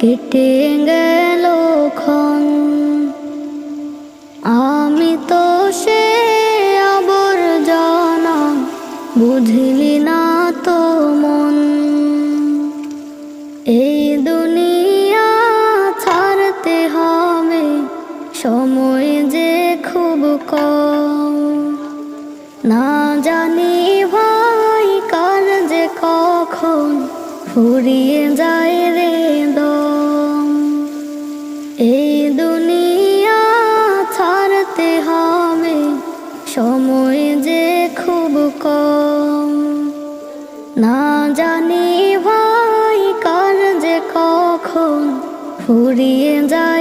কেটে গেল ক্ষণ। আমি তো সে আবর্জনা, বুঝলি না তো মন। এই দুনিয়া ছাড়তে হবে, সময় যে খুব কম। না জানি ভাই কার যে কখন ফুরিয়ে যায় রে দম। এই দুনিয়া ছাড়তে হবে, সময় যে খুব কম। না জানি ভাই কার যে কখন ফুরিয়ে যায়